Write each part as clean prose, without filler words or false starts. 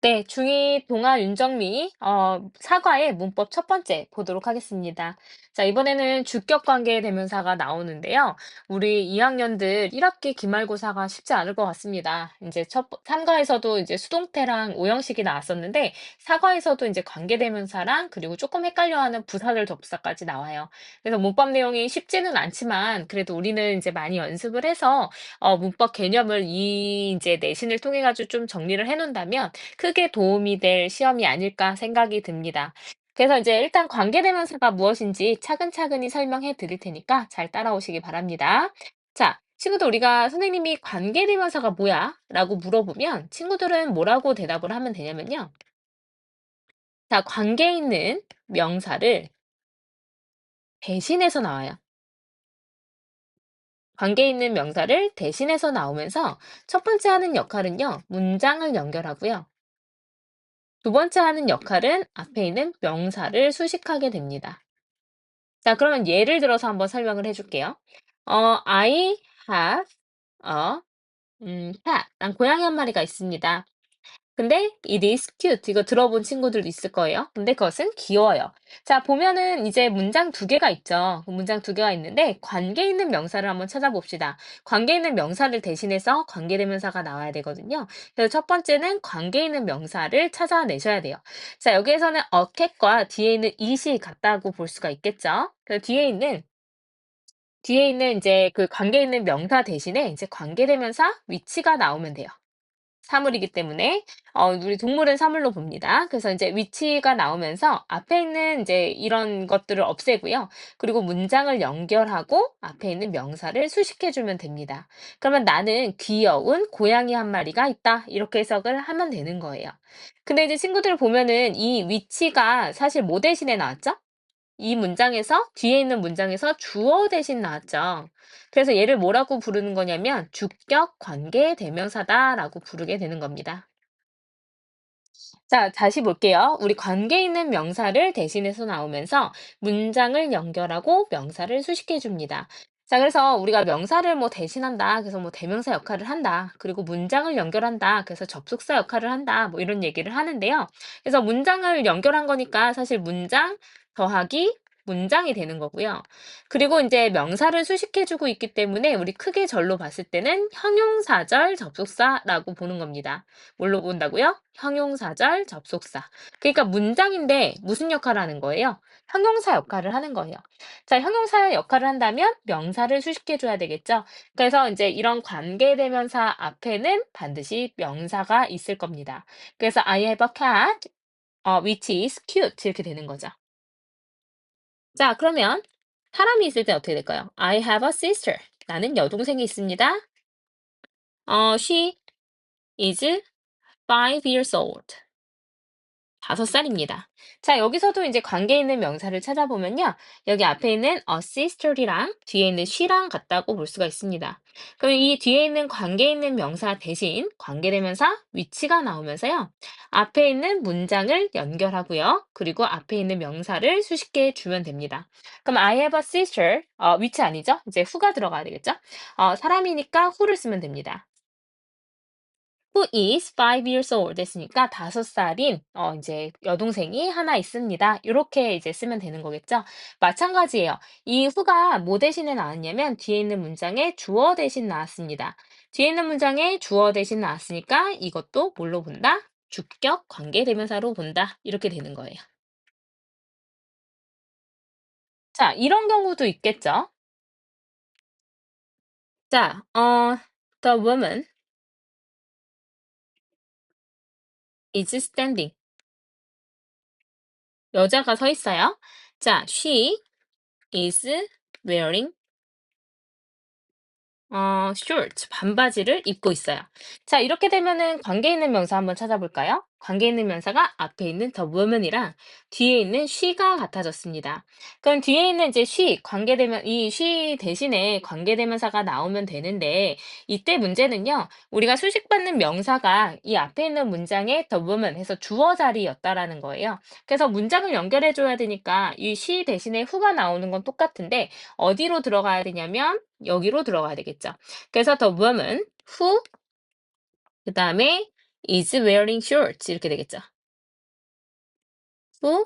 네, 중2 동아 윤정미 사과의 문법 첫 번째 보도록 하겠습니다. 자, 이번에는 주격 관계 대명사가 나오는데요. 우리 2학년들 1학기 기말고사가 쉽지 않을 것 같습니다. 이제 삼가에서도 이제 수동태랑 오형식이 나왔었는데 사과에서도 이제 관계 대명사랑 그리고 조금 헷갈려하는 부사절 접사까지 나와요. 그래서 문법 내용이 쉽지는 않지만 그래도 우리는 이제 많이 연습을 해서 문법 개념을 이 이제 내신을 통해 가지고 좀 정리를 해 놓는다면 크게 도움이 될 시험이 아닐까 생각이 듭니다. 그래서 이제 일단 관계대명사가 무엇인지 차근차근히 설명해 드릴 테니까 잘 따라오시기 바랍니다. 자, 친구들 우리가 선생님이 관계대명사가 뭐야? 라고 물어보면 친구들은 뭐라고 대답을 하면 되냐면요. 자, 관계 있는 명사를 대신해서 나와요. 관계 있는 명사를 대신해서 나오면서 첫 번째 하는 역할은요, 문장을 연결하고요. 두 번째 하는 역할은 앞에 있는 명사를 수식하게 됩니다. 자, 그러면 예를 들어서 한번 설명을 해줄게요. I have a cat. 난 고양이 한 마리가 있습니다. 근데 it is cute. 이거 들어본 친구들도 있을 거예요. 근데 그것은 귀여워요. 자, 보면은 이제 문장 두 개가 있죠. 그 문장 두 개가 있는데 관계 있는 명사를 한번 찾아봅시다. 관계 있는 명사를 대신해서 관계대명사가 나와야 되거든요. 그래서 첫 번째는 관계 있는 명사를 찾아내셔야 돼요. 자, 여기에서는 a cat과 뒤에 있는 it이 같다고 볼 수가 있겠죠. 그래서 뒤에 있는 이제 그 관계 있는 명사 대신에 이제 관계대명사 위치가 나오면 돼요. 사물이기 때문에 우리 동물은 사물로 봅니다. 그래서 이제 위치가 나오면서 앞에 있는 이제 이런 것들을 없애고요. 그리고 문장을 연결하고 앞에 있는 명사를 수식해 주면 됩니다. 그러면 나는 귀여운 고양이 한 마리가 있다. 이렇게 해석을 하면 되는 거예요. 근데 이제 친구들 보면은 이 위치가 사실 뭐 대신에 나왔죠? 이 문장에서 뒤에 있는 문장에서 주어 대신 나왔죠. 그래서 얘를 뭐라고 부르는 거냐면 주격 관계 대명사다라고 부르게 되는 겁니다. 자, 다시 볼게요. 우리 관계 있는 명사를 대신해서 나오면서 문장을 연결하고 명사를 수식해 줍니다. 자, 그래서 우리가 명사를 뭐 대신한다. 그래서 뭐 대명사 역할을 한다. 그리고 문장을 연결한다. 그래서 접속사 역할을 한다. 뭐 이런 얘기를 하는데요. 그래서 문장을 연결한 거니까 사실 문장 더하기 문장이 되는 거고요. 그리고 이제 명사를 수식해 주고 있기 때문에 우리 크게 절로 봤을 때는 형용사절 접속사라고 보는 겁니다. 뭘로 본다고요? 형용사절 접속사. 그러니까 문장인데 무슨 역할을 하는 거예요? 형용사 역할을 하는 거예요. 자, 형용사 역할을 한다면 명사를 수식해 줘야 되겠죠? 그래서 이제 이런 관계대명사 앞에는 반드시 명사가 있을 겁니다. 그래서 I have a cat, which is cute 이렇게 되는 거죠. 자, 그러면 사람이 있을 때 어떻게 될까요? I have a sister. 나는 여동생이 있습니다. She is 5 years old. 5살입니다. 자, 여기서도 이제 관계 있는 명사를 찾아보면요. 여기 앞에 있는 a sister이랑 뒤에 있는 she랑 같다고 볼 수가 있습니다. 그럼 이 뒤에 있는 관계 있는 명사 대신 관계대명사 위치가 나오면서요. 앞에 있는 문장을 연결하고요. 그리고 앞에 있는 명사를 수식해 주면 됩니다. 그럼 I have a sister, 위치 아니죠? 이제 who가 들어가야 되겠죠? 사람이니까 who를 쓰면 됩니다. Who is 5 years old 했으니까 5살인 이제 여동생이 하나 있습니다. 이렇게 이제 쓰면 되는 거겠죠? 마찬가지예요. 이 who가 뭐 대신에 나왔냐면 뒤에 있는 문장에 주어 대신 나왔습니다. 뒤에 있는 문장에 주어 대신 나왔으니까 이것도 뭘로 본다? 주격 관계대명사로 본다. 이렇게 되는 거예요. 자, 이런 경우도 있겠죠? 자, the woman is standing. 여자가 서 있어요. 자, she is wearing short, 반바지를 입고 있어요. 자, 이렇게 되면은 관계 있는 명사 한번 찾아볼까요? 관계 있는 명사가 앞에 있는 the woman이랑 뒤에 있는 she가 같아졌습니다. 그럼 뒤에 있는 이제 이 she 대신에 관계대명사가 나오면 되는데, 이때 문제는요, 우리가 수식받는 명사가 이 앞에 있는 문장에 the woman 해서 주어 자리였다라는 거예요. 그래서 문장을 연결해줘야 되니까 이 she 대신에 who가 나오는 건 똑같은데, 어디로 들어가야 되냐면, 여기로 들어가야 되겠죠. 그래서 the woman, who, 그 다음에 is wearing shorts 이렇게 되겠죠. Who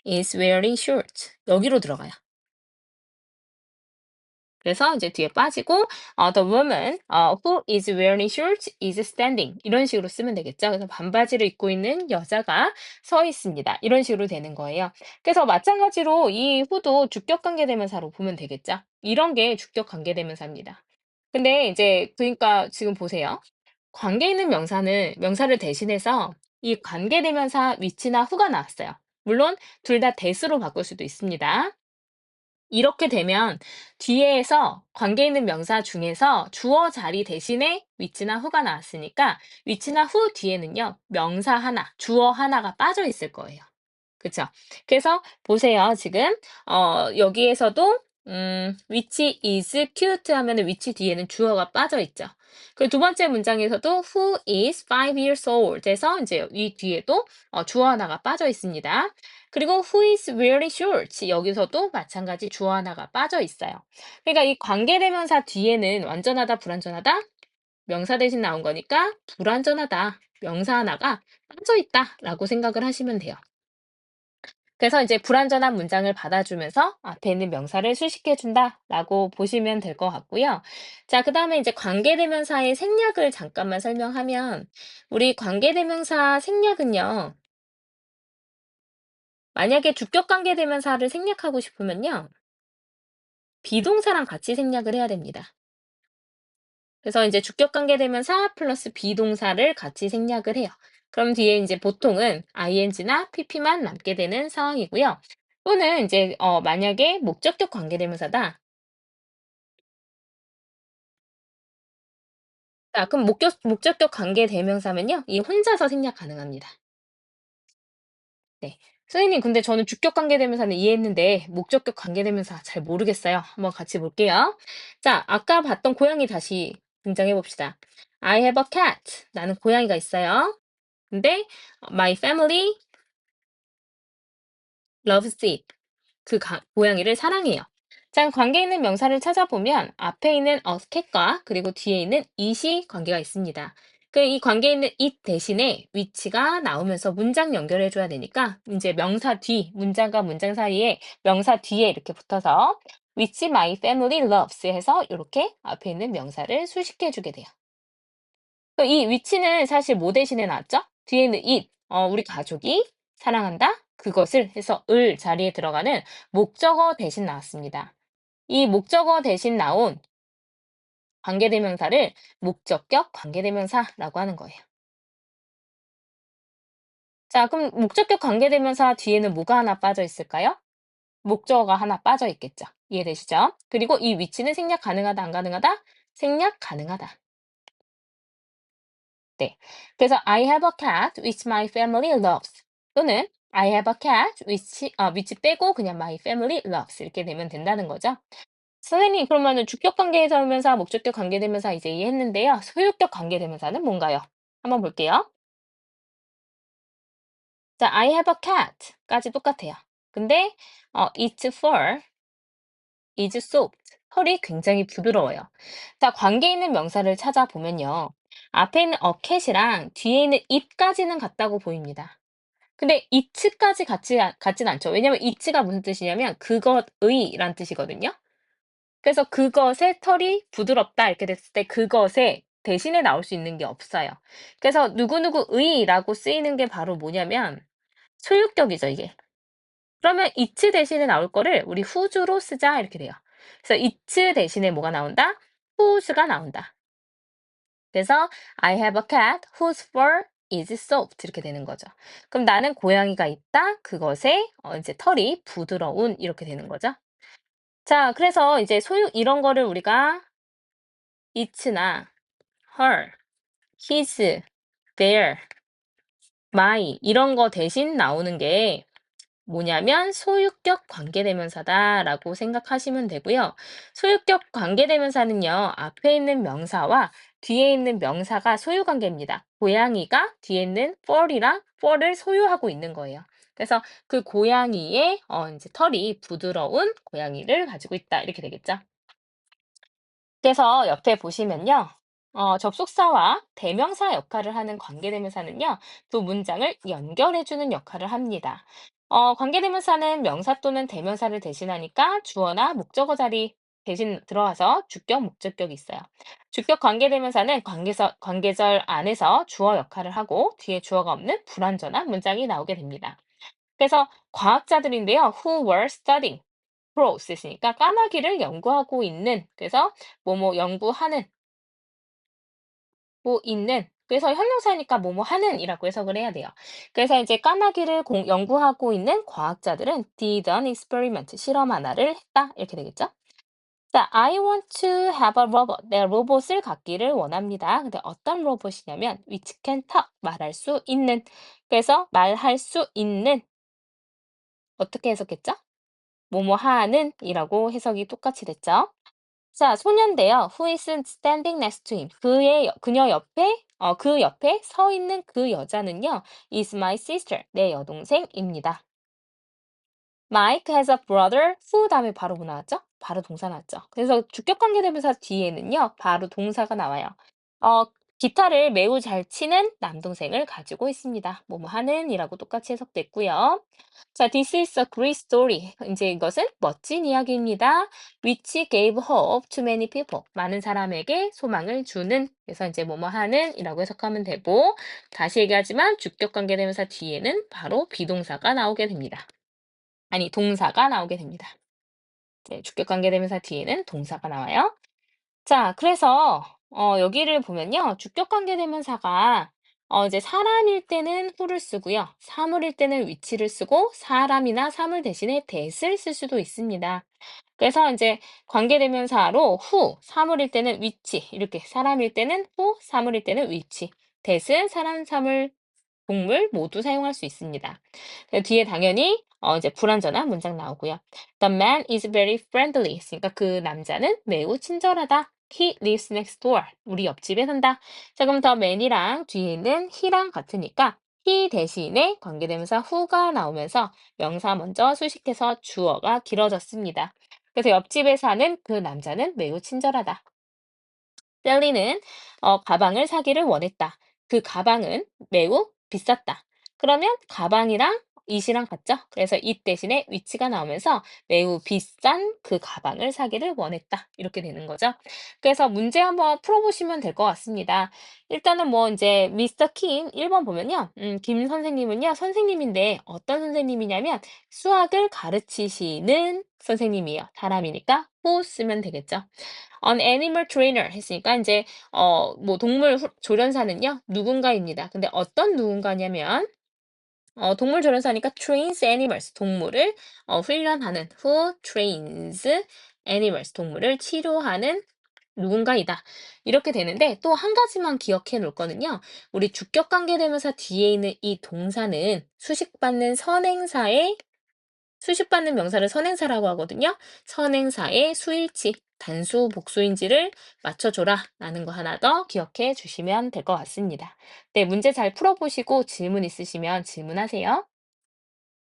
is wearing shorts 여기로 들어가요. 그래서 이제 뒤에 빠지고 the woman who is wearing shorts is standing 이런 식으로 쓰면 되겠죠. 그래서 반바지를 입고 있는 여자가 서 있습니다. 이런 식으로 되는 거예요. 그래서 마찬가지로 이 who도 주격 관계대명사로 보면 되겠죠. 이런 게 주격 관계대명사입니다. 근데 이제 그러니까 지금 보세요. 관계 있는 명사는 명사를 대신해서 이 관계대명사 위치나 who가 나왔어요. 물론 둘 다 that으로 바꿀 수도 있습니다. 이렇게 되면 뒤에서 관계 있는 명사 중에서 주어 자리 대신에 위치나 who가 나왔으니까 위치나 who 뒤에는요, 명사 하나, 주어 하나가 빠져 있을 거예요. 그쵸? 그래서 보세요. 지금 여기에서도 which is cute 하면은 which 뒤에는 주어가 빠져 있죠. 그리고 두 번째 문장에서도 who is 5 years old 해서 이제 이 뒤에도 주어 하나가 빠져 있습니다. 그리고 who is wearing shorts 여기서도 마찬가지 주어 하나가 빠져 있어요. 그러니까 이 관계대명사 뒤에는 완전하다, 불완전하다 명사 대신 나온 거니까 불완전하다 명사 하나가 빠져 있다라고 생각을 하시면 돼요. 그래서 이제 불완전한 문장을 받아주면서 앞에 있는 명사를 수식해 준다라고 보시면 될 것 같고요. 자, 그다음에 이제 관계대명사의 생략을 잠깐만 설명하면 우리 관계대명사 생략은요. 만약에 주격 관계대명사를 생략하고 싶으면요. 비동사랑 같이 생략을 해야 됩니다. 그래서 이제 주격 관계대명사 플러스 비동사를 같이 생략을 해요. 그럼 뒤에 이제 보통은 ing나 pp만 남게 되는 상황이고요. 또는 이제 만약에 목적격 관계대명사다. 자, 그럼 목적격 관계대명사면요. 이 혼자서 생략 가능합니다. 네. 선생님, 근데 저는 주격 관계대명사는 이해했는데 목적격 관계대명사 잘 모르겠어요. 한번 같이 볼게요. 자, 아까 봤던 고양이 다시 등장해 봅시다. I have a cat. 나는 고양이가 있어요. 근데 my family loves it. 고양이를 사랑해요. 자, 관계 있는 명사를 찾아보면 앞에 있는 a cat과 그리고 뒤에 있는 it이 관계가 있습니다. 이 관계 있는 it 대신에 위치가 나오면서 문장 연결해 줘야 되니까 이제 명사 뒤, 문장과 문장 사이에 명사 뒤에 이렇게 붙어서 which my family loves 해서 이렇게 앞에 있는 명사를 수식해 주게 돼요. 이 위치는 사실 뭐 대신에 나왔죠? 뒤에 있는 it, 우리 가족이 사랑한다? 그것을 해서 을 자리에 들어가는 목적어 대신 나왔습니다. 이 목적어 대신 나온 관계대명사를 목적격 관계대명사라고 하는 거예요. 자, 그럼 목적격 관계대명사 뒤에는 뭐가 하나 빠져 있을까요? 목적어가 하나 빠져 있겠죠. 이해되시죠? 그리고 이 위치는 생략 가능하다, 안 가능하다? 생략 가능하다. 네. 그래서 I have a cat which my family loves. 또는 I have a cat which 빼고 그냥 my family loves 이렇게 되면 된다는 거죠. 선생님, 그러면은 주격 관계대명사, 목적격 관계대명사 이제 이해했는데요. 소유격 관계대명사는 뭔가요? 한번 볼게요. 자, I have a cat까지 똑같아요. 근데 its fur is soft. 털이 굉장히 부드러워요. 자, 관계 있는 명사를 찾아보면요. 앞에 있는 a cat이랑 뒤에 있는 it까지는 같다고 보입니다. 근데 it까지 같진 않죠. 왜냐면 it가 무슨 뜻이냐면 그것의 라는 뜻이거든요. 그래서 그것의 털이 부드럽다 이렇게 됐을 때 그것에 대신에 나올 수 있는 게 없어요. 그래서 누구누구의라고 쓰이는 게 바로 뭐냐면 소유격이죠, 이게. 그러면 it 대신에 나올 거를 우리 whose로 쓰자 이렇게 돼요. 그래서 it 대신에 뭐가 나온다? whose가 나온다. 그래서 I have a cat whose fur is soft 이렇게 되는 거죠. 그럼 나는 고양이가 있다. 그것의 이제 털이 부드러운 이렇게 되는 거죠. 자, 그래서 이제 이런 거를 우리가 it나 her, his, their, my 이런 거 대신 나오는 게 뭐냐면 소유격 관계대명사다라고 생각하시면 되고요. 소유격 관계대명사는요. 앞에 있는 명사와 뒤에 있는 명사가 소유 관계입니다. 고양이가 뒤에 있는 fur을 소유하고 있는 거예요. 그래서 그 고양이의 이제 털이 부드러운 고양이를 가지고 있다 이렇게 되겠죠. 그래서 옆에 보시면요. 접속사와 대명사 역할을 하는 관계대명사는요, 두 문장을 연결해주는 역할을 합니다. 관계대명사는 명사 또는 대명사를 대신하니까 주어나 목적어 자리 대신 들어와서 주격, 목적격이 있어요. 주격 관계대명사는 관계절 안에서 주어 역할을 하고 뒤에 주어가 없는 불완전한 문장이 나오게 됩니다. 그래서 과학자들인데요, who were studying crows 있으니까 까마귀를 연구하고 있는, 그래서 뭐뭐 연구하는 뭐 있는, 그래서 형용사니까 뭐뭐 하는이라고 해석을 해야 돼요. 그래서 이제 까마귀를 연구하고 있는 과학자들은 did an experiment, 실험 하나를 했다 이렇게 되겠죠. 자, I want to have a robot. 내가 로봇을 갖기를 원합니다. 근데 어떤 로봇이냐면 which can talk, 말할 수 있는. 그래서 말할 수 있는, 어떻게 해석했죠? 뭐뭐 하는이라고 해석이 똑같이 됐죠. 자, 소년인데요. Who is standing next to him? 그녀 옆에, 그 옆에 서 있는 그 여자는요. is my sister. 내 여동생입니다. Mike has a brother who 다음에 바로 뭐 나왔죠? 바로 동사 나왔죠. 그래서 주격 관계대명사 뒤에는요. 바로 동사가 나와요. 어, 기타를 매우 잘 치는 남동생을 가지고 있습니다. 뭐뭐 하는이라고 똑같이 해석됐고요. 자, this is a great story. 이제 이것은 멋진 이야기입니다. Which gave hope to many people. 많은 사람에게 소망을 주는. 그래서 이제 뭐뭐 하는이라고 해석하면 되고, 다시 얘기하지만 주격 관계대명사 뒤에는 바로 비동사가 나오게 됩니다. 아니, 동사가 나오게 됩니다. 이제 주격 관계대명사 뒤에는 동사가 나와요. 자, 그래서 여기를 보면요. 주격 관계대명사가 이제 사람일 때는 who를 쓰고요. 사물일 때는 which를 쓰고 사람이나 사물 대신에 that을 쓸 수도 있습니다. 그래서 이제 관계대명사로 who, 사물일 때는 which, 이렇게 사람일 때는 who, 사물일 때는 which, that은 사람, 사물, 동물 모두 사용할 수 있습니다. 뒤에 당연히 이제 불완전한 문장 나오고요. The man is very friendly. 그러니까 그 남자는 매우 친절하다. He lives next door. 우리 옆집에 산다. 자, 그럼 the man이랑 뒤에는 he랑 같으니까 he 대신에 관계대명사 who가 나오면서 명사 먼저 수식해서 주어가 길어졌습니다. 그래서 옆집에 사는 그 남자는 매우 친절하다. 셀리는 가방을 사기를 원했다. 그 가방은 매우 비쌌다. 그러면 가방이랑 it이랑 같죠? 그래서 it 대신에 which가 나오면서 매우 비싼 그 가방을 사기를 원했다. 이렇게 되는 거죠. 그래서 문제 한번 풀어보시면 될 것 같습니다. 일단은 뭐 이제 미스터 킴 1번 보면요. 김 선생님은요. 선생님인데 어떤 선생님이냐면 수학을 가르치시는 선생님이에요. 사람이니까 who 쓰면 되겠죠. An animal trainer 했으니까 이제 뭐 동물 조련사는요 누군가입니다. 근데 어떤 누군가냐면 동물 조련사니까 trains animals 동물을 훈련하는 who trains animals 동물을 치료하는 누군가이다. 이렇게 되는데 또 한 가지만 기억해 놓을 거는요. 우리 주격 관계대명사 뒤에 있는 이 동사는 수식받는 명사를 선행사라고 하거든요. 선행사의 수일치, 단수, 복수인지를 맞춰줘라 라는 거 하나 더 기억해 주시면 될 것 같습니다. 네, 문제 잘 풀어보시고 질문 있으시면 질문하세요.